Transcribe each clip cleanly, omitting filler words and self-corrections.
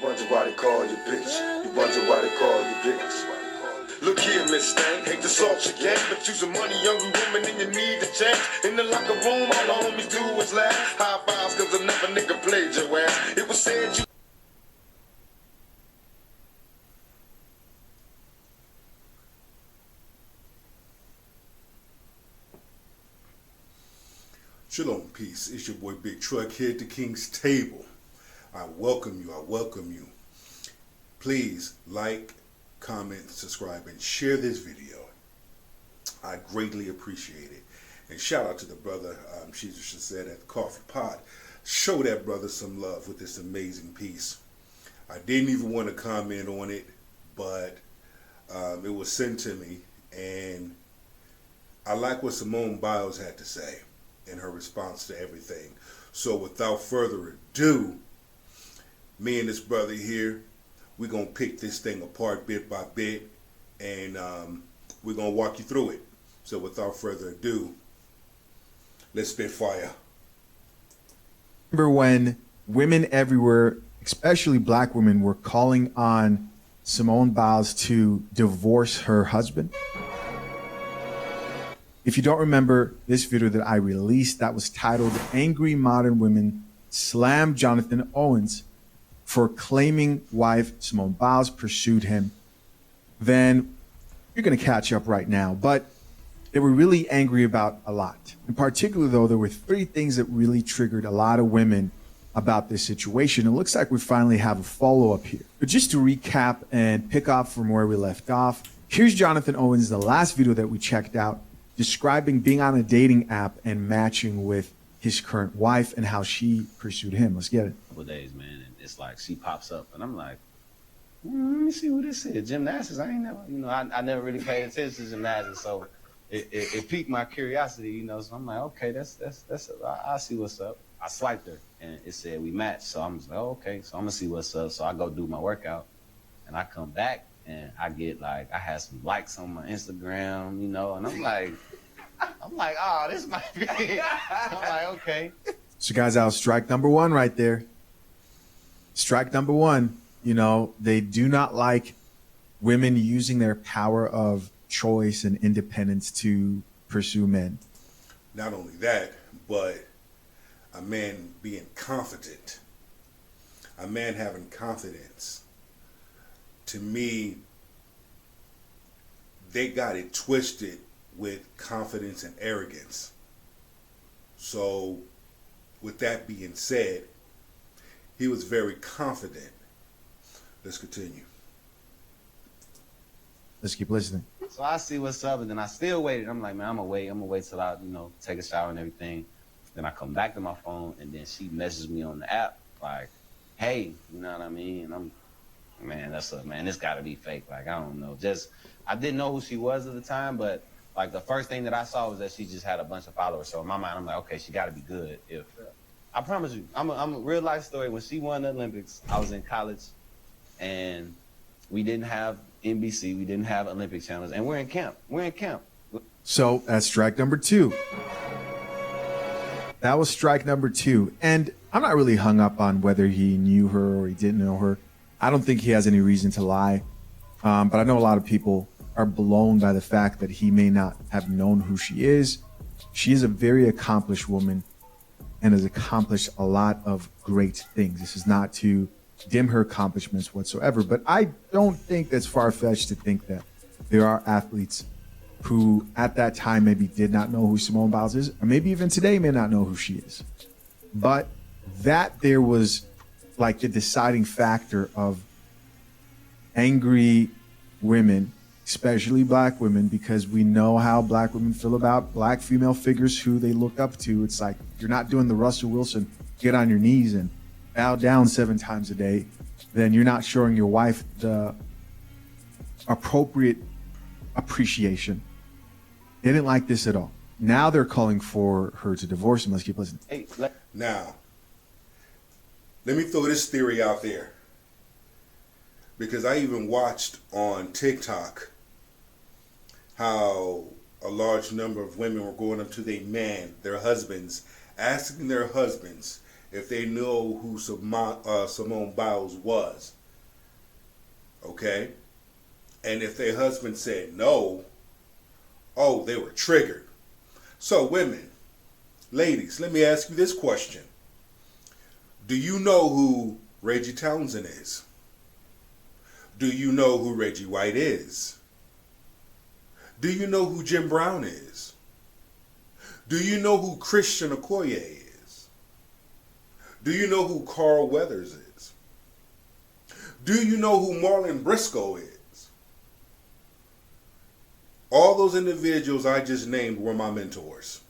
Wonder why they call you bitch. You wonder why they call you bitch. Look here, Miss Thang, hate to salt your game, but you some money hungry woman and you need to change. In the locker room, all the homies do is laugh. High fives, cause another nigga played your ass. It was said you. Shalom, peace. It's your boy Big Truck here at the King's Table. I welcome you. I welcome you. Please like, comment, subscribe, and share this video. I greatly appreciate it. And shout out to the brother, Caesar said at the Coffee Pot. Show that brother some love with this amazing piece. I didn't even want to comment on it, but it was sent to me, and I like what Simone Biles had to say in her response to everything. So without further ado, me and this brother here, we're going to pick this thing apart bit by bit, and we're going to walk you through it. So without further ado, let's spit fire. Remember when women everywhere, especially black women, were calling on Simone Biles to divorce her husband? If you don't remember this video that I released that was titled Angry Modern Women Slam Jonathan Owens for claiming wife Simone Biles pursued him, then you're going to catch up right now. But they were really angry about a lot. In particular, though, there were three things that really triggered a lot of women about this situation. It looks like we finally have a follow-up here. But just to recap and pick up from where we left off, here's Jonathan Owens, the last video that we checked out, describing being on a dating app and matching with his current wife and how she pursued him. Let's get it. Couple days, man, and it's like she pops up, and I'm like, let me see who this is. Gymnastics. I ain't never, I never really paid attention to gymnastics, so it piqued my curiosity, So I'm like, okay, I see what's up. I swiped her, and it said we matched, so I'm just like, oh, okay, so I'm gonna see what's up. So I go do my workout, and I come back, and I get I had some likes on my Instagram, and I'm like, oh, this might be it. I'm like, okay. So guys, that was strike number one right there. Strike number one, they do not like women using their power of choice and independence to pursue men. Not only that, but a man being confident, a man having confidence. To me, they got it twisted with confidence and arrogance. So with that being said, he was very confident. Let's continue. Let's keep listening. So I see what's up, and then I still waited. I'm like, man, I'm gonna wait till I, take a shower and everything. Then I come back to my phone, and then she messages me on the app, like, hey, you know what I mean? And I'm, man, this gotta be fake. Like, I don't know. I didn't know who she was at the time, but like the first thing that I saw was that she just had a bunch of followers. So in my mind, I'm like, okay, she gotta be good. I promise you, I'm a real life story. When she won the Olympics, I was in college, and we didn't have NBC, we didn't have Olympic channels, and we're in camp. So that's strike number two. That was strike number two. And I'm not really hung up on whether he knew her or he didn't know her. I don't think he has any reason to lie. But I know a lot of people are blown by the fact that he may not have known who she is. She is a very accomplished woman and has accomplished a lot of great things. This is not to dim her accomplishments whatsoever, but I don't think that's far-fetched to think that there are athletes who at that time maybe did not know who Simone Biles is, or maybe even today may not know who she is. But that there was like the deciding factor of angry women, especially black women, because we know how black women feel about black female figures who they look up to. It's like, you're not doing the Russell Wilson, get on your knees and bow down 7 times a day, then you're not showing your wife the appropriate appreciation. They didn't like this at all. Now they're calling for her to divorce him. Let's keep listening. Now, let me throw this theory out there, because I even watched on TikTok how a large number of women were going up to their husbands, asking their husbands if they know who Simone Biles was. Okay? And if their husband said no, oh, they were triggered. So women, ladies, let me ask you this question. Do you know who Reggie Townsend is? Do you know who Reggie White is? Do you know who Jim Brown is? Do you know who Christian Okoye is? Do you know who Carl Weathers is? Do you know who Marlon Briscoe is? All those individuals I just named were my mentors.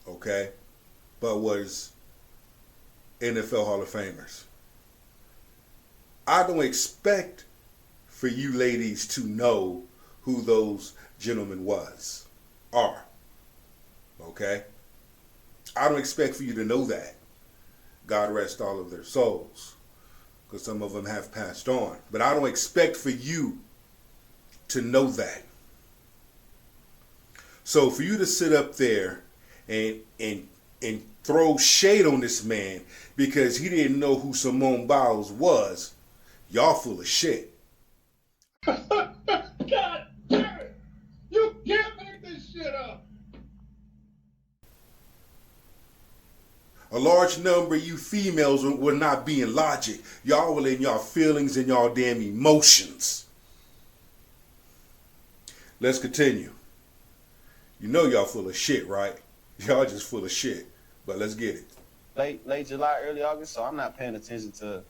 Okay? But was NFL Hall of Famers. I don't expect for you ladies to know who those gentlemen are. Okay? I don't expect for you to know that. God rest all of their souls, because some of them have passed on. But I don't expect for you to know that. So for you to sit up there and throw shade on this man because he didn't know who Simone Biles was, y'all full of shit. God damn it! You can't make this shit up! A large number of you females will not be in logic. Y'all will in y'all feelings and y'all damn emotions. Let's continue. You know y'all full of shit, right? Y'all just full of shit. But let's get it. Late July, early August, so I'm not paying attention to,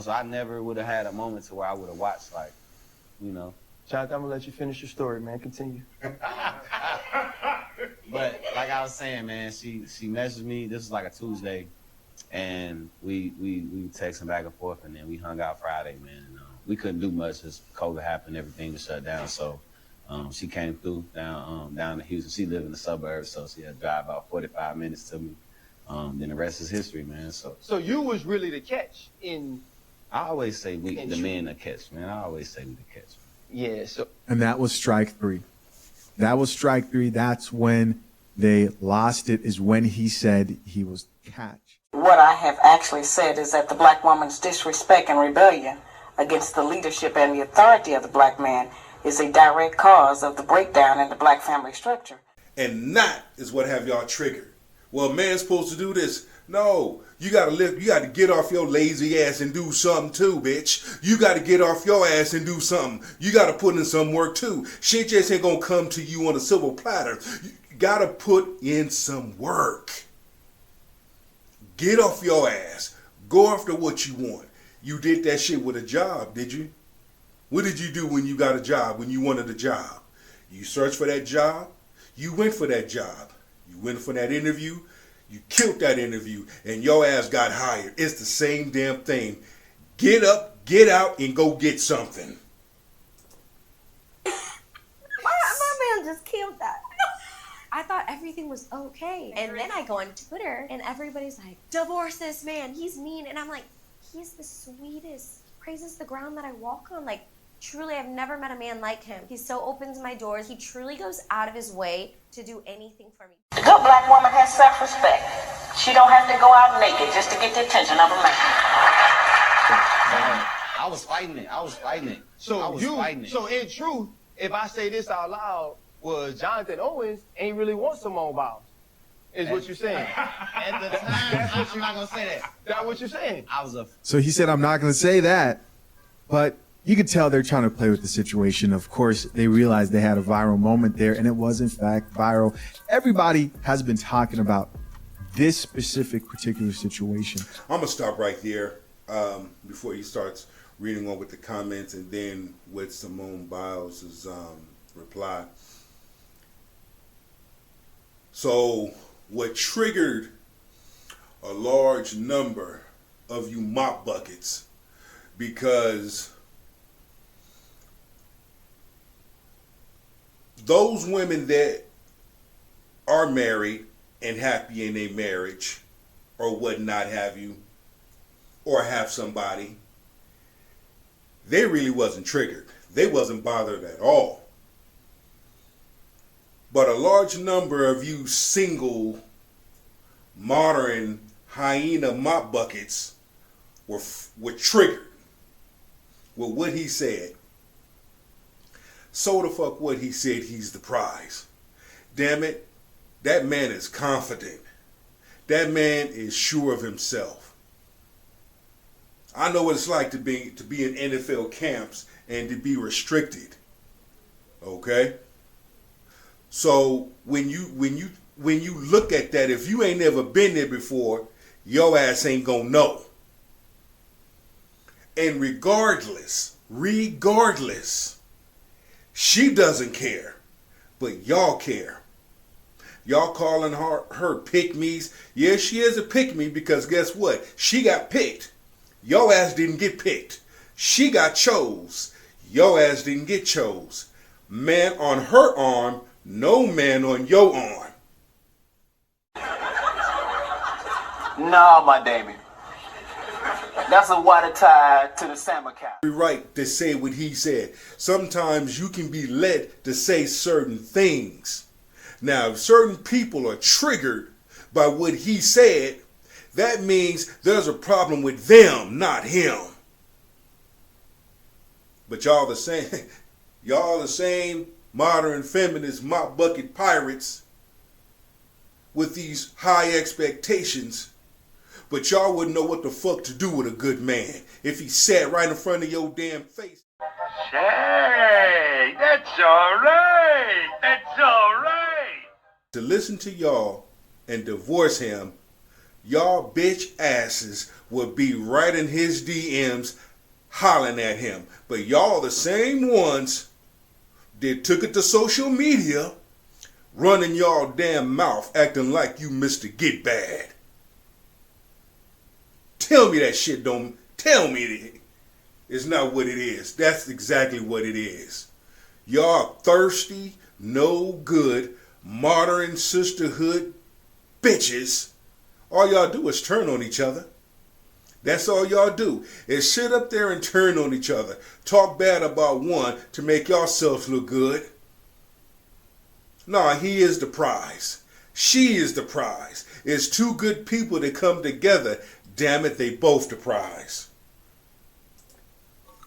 so I never would have had a moment to where I would have watched, Jonathan, I'm gonna let you finish your story, man. Continue. But like I was saying, man, she messaged me. This was like a Tuesday, and we texting back and forth, and then we hung out Friday, man. And, we couldn't do much as COVID happened, everything was shut down. So she came through down to Houston. She lived in the suburbs, so she had to drive about 45 minutes to me. Then the rest is history, man. So you was really the catch in. I always say the men are catch, man. I always say we the catch. Yeah. So. And that was strike three. That's when they lost it, is when he said he was catch. What I have actually said is that the black woman's disrespect and rebellion against the leadership and the authority of the black man is a direct cause of the breakdown in the black family structure. And that is what have y'all triggered. Well, a man's supposed to do this. No, you gotta get off your lazy ass and do something too, bitch. You gotta get off your ass and do something. You gotta put in some work too. Shit just ain't gonna come to you on a silver platter. You gotta put in some work. Get off your ass. Go after what you want. You did that shit with a job, did you? What did you do when you got a job, when you wanted a job? You searched for that job. You went for that job. You went for that interview. You killed that interview, and your ass got hired. It's the same damn thing. Get up, get out, and go get something. My man just killed that. I thought everything was okay. And then I go on Twitter, and everybody's like, divorce this man. He's mean. And I'm like, he's the sweetest. Praises the ground that I walk on. Like, truly, I've never met a man like him. He so opens my doors. He truly goes out of his way to do anything for me. The good black woman has self-respect. She don't have to go out naked just to get the attention of a man. I was fighting it. So in truth, if I say this out loud, was Jonathan Owens ain't really want Simone Biles, is what you're saying. At the time, I'm not gonna say that. That's what you're saying. So he said, I'm not going to say that, but you could tell they're trying to play with the situation. Of course, they realized they had a viral moment there, and it was, in fact, viral. Everybody has been talking about this particular situation. I'm going to stop right there before he starts reading on with the comments and then with Simone Biles' reply. So what triggered a large number of you mop buckets, because those women that are married and happy in their marriage or what not have you, or have somebody, they really wasn't triggered. They wasn't bothered at all. But a large number of you single modern hyena mop buckets were triggered with what he said. So the fuck what he said, he's the prize. Damn it, that man is confident. That man is sure of himself. I know what it's like to be in NFL camps and to be restricted. Okay? So when you look at that, if you ain't never been there before, your ass ain't gonna know. And regardless, she doesn't care, but y'all care. Y'all calling her pick-me's. Yeah, she is a pick-me because guess what? She got picked. Your ass didn't get picked. She got chose. Your ass didn't get chose. Man on her arm, no man on your arm. No, my Damien. That's a water tie to the salmon cow. Right to say what he said. Sometimes you can be led to say certain things. Now, if certain people are triggered by what he said, that means there's a problem with them, not him. But y'all the same modern feminist mop bucket pirates with these high expectations. But y'all wouldn't know what the fuck to do with a good man if he sat right in front of your damn face. Hey, that's all right. That's all right. To listen to y'all and divorce him, y'all bitch asses would be right in his DMs hollering at him. But y'all the same ones that took it to social media, running y'all damn mouth, acting like you Mr. Get Bad. Tell me that shit don't, tell me it's not what it is. That's exactly what it is. Y'all thirsty, no good, modern sisterhood bitches. All y'all do is turn on each other. That's all y'all do is sit up there and turn on each other. Talk bad about one to make yourselves look good. Nah, he is the prize. She is the prize. It's two good people that come together. Damn it, they both the prize.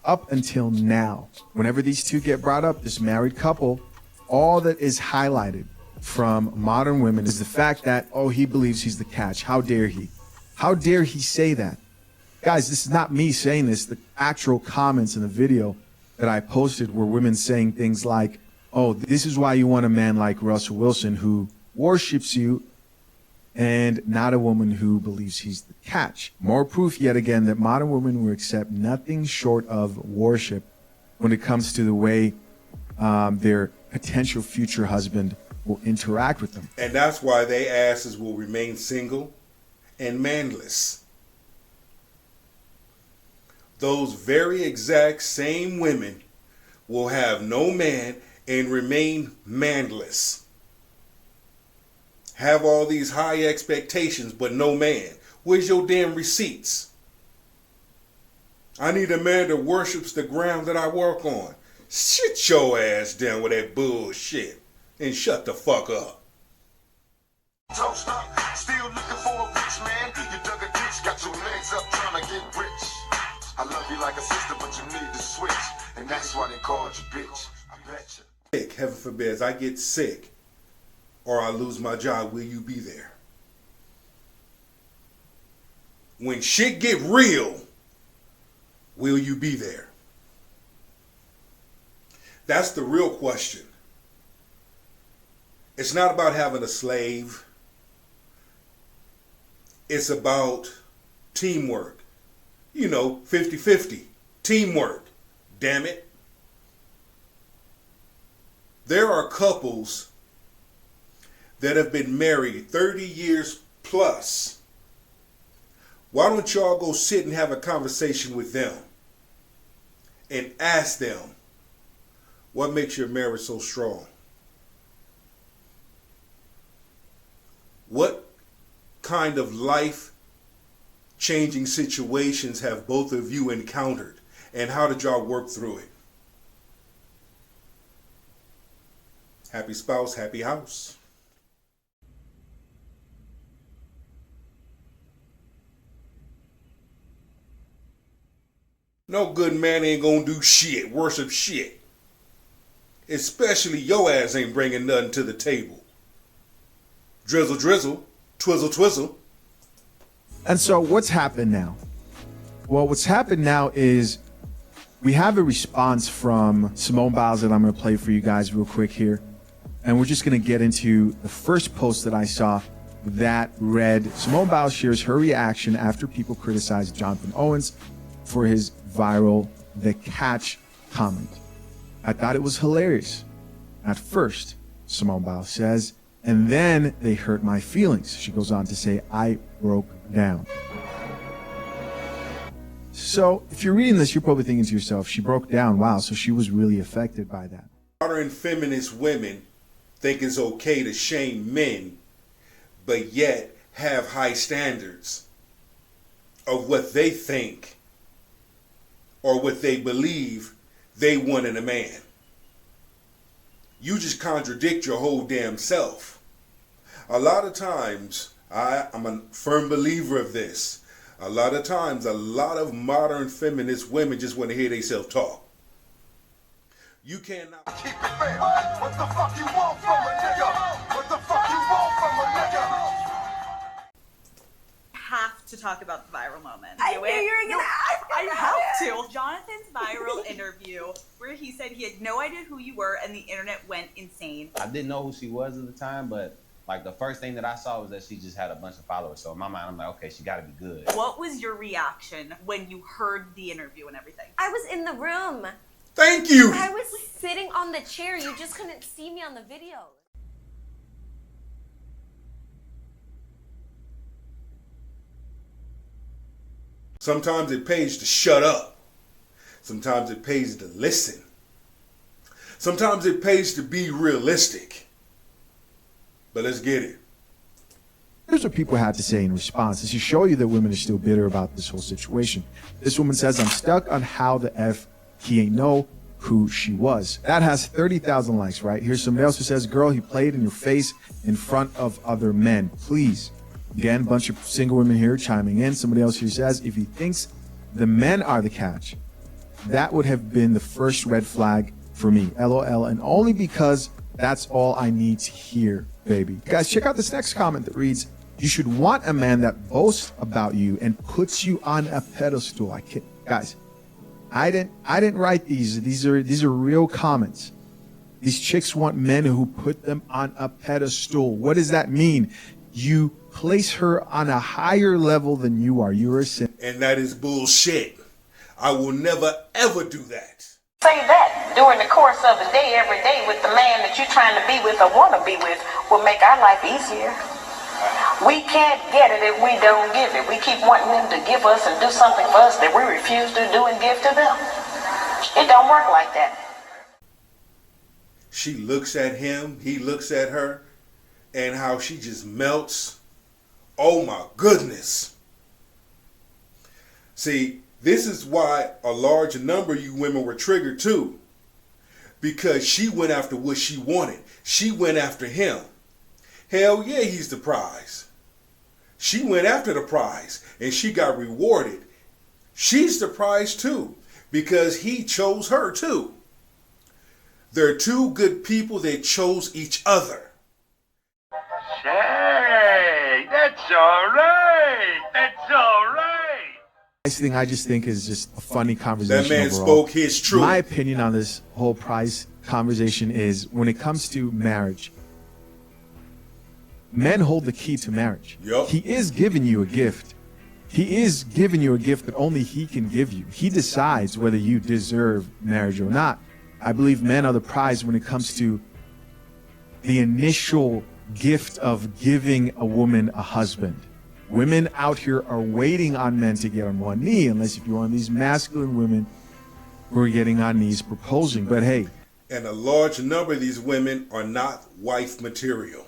Up until now, whenever these two get brought up, this married couple, all that is highlighted from modern women is the fact that, oh, he believes he's the catch. How dare he? How dare he say that? Guys, this is not me saying this. The actual comments in the video that I posted were women saying things like, oh, this is why you want a man like Russell Wilson who worships you and not a woman who believes he's the catch. More proof yet again that modern women will accept nothing short of worship when it comes to the way their potential future husband will interact with them. And that's why they asses will remain single and manless. Those very exact same women will have no man and remain manless. Have all these high expectations, but no man. Where's your damn receipts? I need a man that worships the ground that I work on. Sit your ass down with that bullshit and shut the fuck up. Toast up, still looking for a rich man. You dug a ditch, got your legs up trying to get rich. I love you like a sister, but you need to switch. And that's why they called you bitch. I bet you. Sick, heaven forbid, I get sick or I lose my job, will you be there? When shit get real, will you be there? That's the real question. It's not about having a slave. It's about teamwork. You know, 50-50. Teamwork. Damn it. There are couples that have been married 30 years plus. Why don't y'all go sit and have a conversation with them and ask them, what makes your marriage so strong? What kind of life-changing situations have both of you encountered, and how did y'all work through it? Happy spouse, happy house. No good man ain't gonna do shit, worship shit. Especially your ass ain't bringing nothing to the table. Drizzle, drizzle, twizzle, twizzle. And so what's happened now? Well, what's happened now is we have a response from Simone Biles that I'm going to play for you guys real quick here. And we're just going to get into the first post that I saw that read, Simone Biles shares her reaction after people criticized Jonathan Owens for his viral "The Catch" comment. I thought it was hilarious. At first, Simone Biles says, and then they hurt my feelings. She goes on to say, I broke down. So if you're reading this, you're probably thinking to yourself, she broke down. Wow, so she was really affected by that. Modern feminist women think it's okay to shame men, but yet have high standards of what they think or what they believe they want in a man. You just contradict your whole damn self. A lot of times, I'm a firm believer of this. A lot of times, a lot of modern feminist women just want to hear themselves talk. You cannot Keep it real. What the fuck you want from a nigga? What the fuck you want from a nigga? Have to talk about the viral moment. I knew you were gonna ask I about have to. Jonathan's viral interview where he said he had no idea who you were and the internet went insane. I didn't know who she was at the time, but like the first thing that I saw was that she just had a bunch of followers. So in my mind, I'm like, okay, she got to be good. What was your reaction when you heard the interview and everything? I was in the room. Thank you. I was sitting on the chair. You just couldn't see me on the video. Sometimes it pays to shut up. Sometimes it pays to listen. Sometimes it pays to be realistic. But let's get it. Here's what people had to say in response. This should show you that women are still bitter about this whole situation. This woman says, I'm stuck on how the F he ain't know who she was. That has 30,000 likes, right? Here's somebody else who says, girl, he played in your face in front of other men. Please. Again, bunch of single women here chiming in. Somebody else here says, if he thinks the men are the catch, that would have been the first red flag for me. LOL. And only because that's all I need to hear, baby. Guys, check out this next comment that reads, you should want a man that boasts about you and puts you on a pedestal. Guys, I didn't write these. These are real comments. These chicks want men who put them on a pedestal. What does that mean? You place her on a higher level than you are. You're a sin. And that is bullshit. I will never ever do that. Say that during the course of the day, every day, with the man that you're trying to be with or want to be with will make our life easier. We can't get it if we don't give it. We keep wanting them to give us and do something for us that we refuse to do and give to them. It don't work like that. She looks at him, he looks at her, and how she just melts. Oh my goodness. See, this is why a large number of you women were triggered too. Because she went after what she wanted. She went after him. Hell yeah, he's the prize. She went after the prize and she got rewarded. She's the prize too because he chose her too. They're two good people that chose each other. Hey, that's all right. That's all right. This thing I just think is just a funny conversation. That man overall. spoke his truth. My opinion on this whole prize conversation is when it comes to marriage, men hold the key to marriage. Yep. He is giving you a gift. He is giving you a gift that only he can give you. He decides whether you deserve marriage or not. I believe men are the prize when it comes to the initial gift of giving a woman a husband. Women out here are waiting on men to get on one knee, unless if you're one of these masculine women who are getting on knees proposing. But hey. And a large number of these women are not wife material.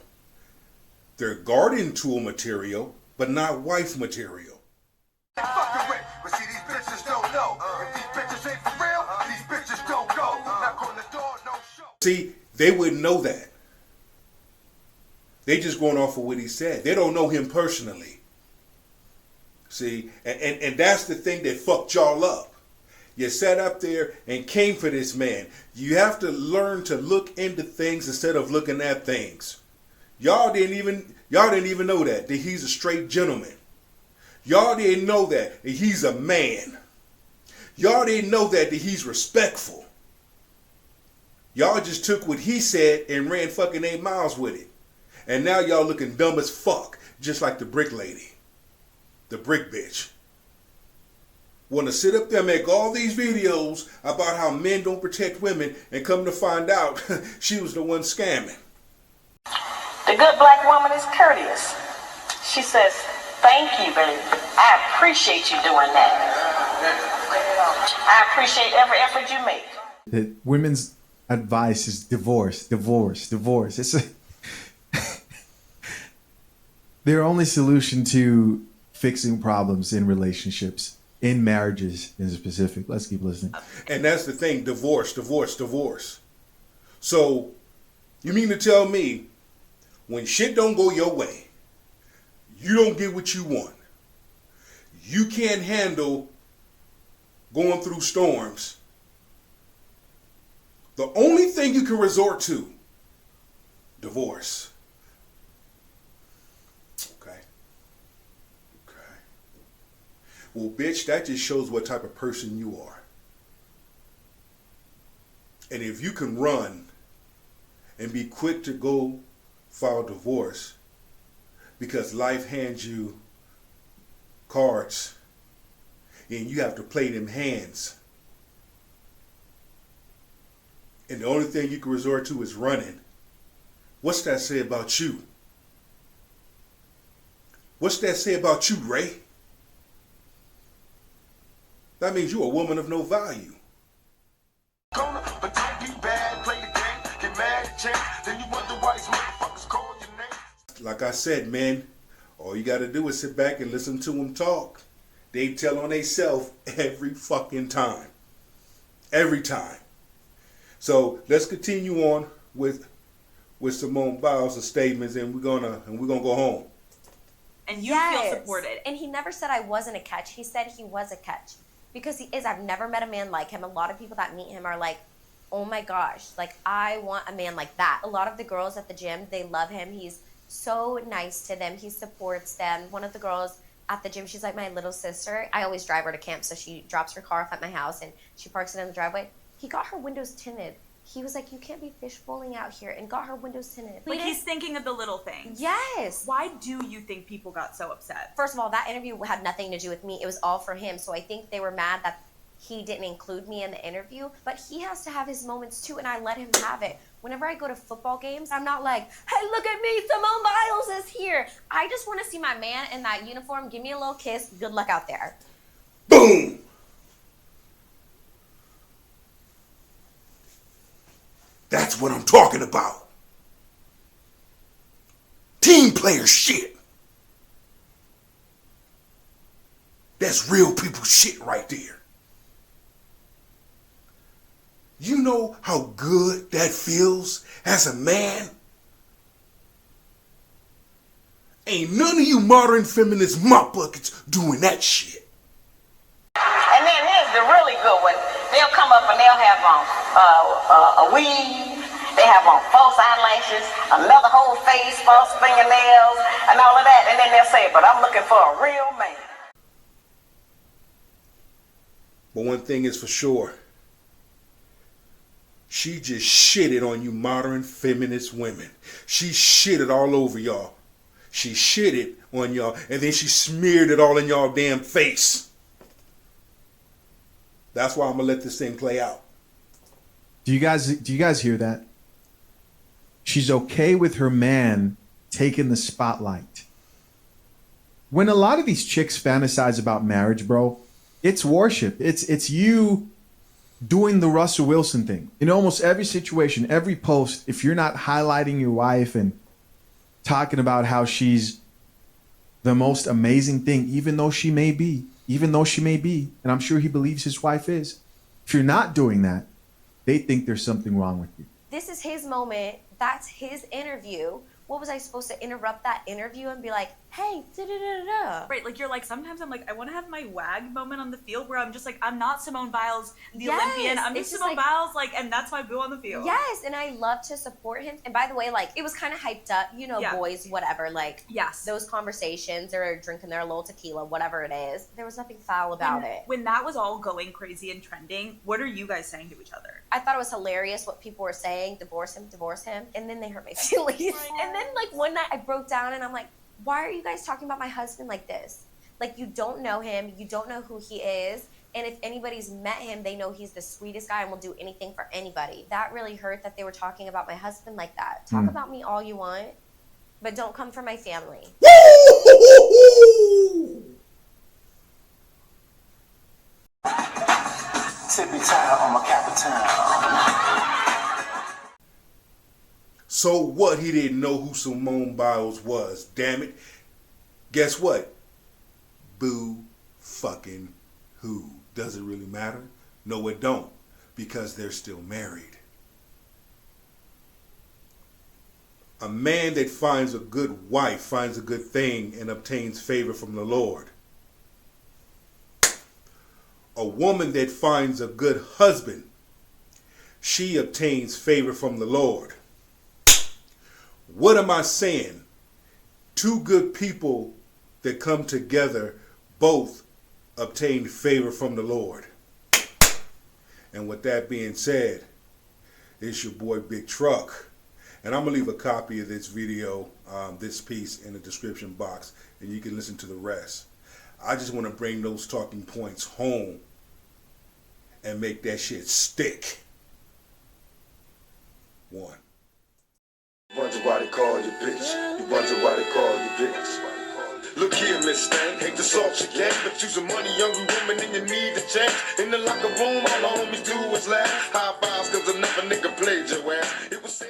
They're garden tool material, but not wife material. Fucking with, but see these bitches don't know. If these bitches ain't for real, these bitches don't go. Knock on the door, no show. See, they wouldn't know that. They just going off of what he said. They don't know him personally. See, and that's the thing that fucked y'all up. You sat up there and came for this man. You have to learn to look into things instead of looking at things. Y'all didn't even know that he's a straight gentleman. Y'all didn't know that he's a man. Y'all didn't know that he's respectful. Y'all just took what he said and ran fucking 8 miles with it. And now y'all looking dumb as fuck, just like the brick lady. The brick bitch. Want to sit up there and make all these videos about how men don't protect women, and come to find out she was the one scamming. The good black woman is courteous. She says, thank you, baby. I appreciate you doing that. I appreciate every effort you make. The women's advice is divorce, divorce, divorce. It's their only solution to fixing problems in relationships, in marriages in specific. Let's keep listening. And that's the thing, divorce, divorce, divorce. So, you mean to tell me, when shit don't go your way, you don't get what you want, you can't handle going through storms, the only thing you can resort to, divorce. Okay. Well, bitch, that just shows what type of person you are. And if you can run and be quick to go file divorce because life hands you cards and you have to play them hands, and the only thing you can resort to is running, what's that say about you? What's that say about you, Ray? That means you're a woman of no value. But don't be bad, play the game, get mad at change, then you wonder why these motherfuckers call your name. Like I said, man, all you got to do is sit back and listen to them talk. They tell on themselves every fucking time. Every time. So let's continue on with Simone Biles' statements, and we're gonna go home. And you feel supported. And he never said I wasn't a catch. He said he was a catch. Because he is. I've never met a man like him. A lot of people that meet him are like, oh my gosh, like I want a man like that. A lot of the girls at the gym, they love him. He's so nice to them. He supports them. One of the girls at the gym, she's like my little sister. I always drive her to camp, so she drops her car off at my house and she parks it in the driveway. He got her windows tinted. He was like, you can't be fishbowling out here, and got her windows tinted. Like he's thinking of the little things. Yes. Why do you think people got so upset? First of all, that interview had nothing to do with me. It was all for him. So I think they were mad that he didn't include me in the interview. But he has to have his moments too, and I let him have it. Whenever I go to football games, I'm not like, hey, look at me, Simone Biles is here. I just want to see my man in that uniform. Give me a little kiss. Good luck out there. Boom! That's what I'm talking about. Team player shit. That's real people shit right there. You know how good that feels as a man? Ain't none of you modern feminist mop buckets doing that shit. And then here's the really good one. They'll come up and they'll have on a weave. They have on false eyelashes, another whole face, false fingernails, and all of that. And then they'll say, but I'm looking for a real man. But one thing is for sure. She just shitted on you modern feminist women. She shitted all over y'all. She shitted on y'all, and then she smeared it all in y'all damn face. That's why I'm gonna let this thing play out. Do you guys hear that? She's okay with her man taking the spotlight. When a lot of these chicks fantasize about marriage, bro, it's worship. It's you doing the Russell Wilson thing. In almost every situation, every post, if you're not highlighting your wife and talking about how she's the most amazing thing, even though she may be, and I'm sure he believes his wife is. If you're not doing that, they think there's something wrong with you. This is his moment. That's his interview. What was I supposed to interrupt that interview and be like, hey, da-da-da-da-da. Right, like you're like, sometimes I'm like, I want to have my wag moment on the field where I'm just like, I'm not Simone Biles, the Yes, Olympian. I'm it's just just Simone like- Biles, like, and that's my boo on the field. Yes, and I love to support him. And by the way, like, it was kind of hyped up, you know, Yeah. boys, whatever, like, Yes. those conversations or drinking their little tequila, whatever it is. There was nothing foul about it. When that was all going crazy and trending, what are you guys saying to each other? I thought it was hilarious what people were saying, divorce him, and then they hurt my feelings. And then, like, one night I broke down and I'm like, why are you guys talking about my husband like this? Like, you don't know him, you don't know who he is, and if anybody's met him, they know he's the sweetest guy and will do anything for anybody. That really hurt that they were talking about my husband like that. Talk about me all you want, but don't come for my family. Tippy tie on my capitan. So what? He didn't know who Simone Biles was. Damn it. Guess what? Boo fucking who? Does it really matter? No, it don't. Because they're still married. A man that finds a good wife finds a good thing and obtains favor from the Lord. A woman that finds a good husband, she obtains favor from the Lord. What am I saying? Two good people that come together both obtain favor from the Lord. And with that being said, it's your boy Big Truck. And I'm going to leave a copy of this video, this piece in the description box, and you can listen to the rest. I just want to bring those talking points home and make that shit stick. One. Wonder why they call you bitch. You wonder why they call you bitch. Look here, Miss Stank, hate to salt your gang, but you's a money-hungry woman and you need to change. In the locker room, all the homies do is laugh. High fives, cause another nigga played your ass. It was said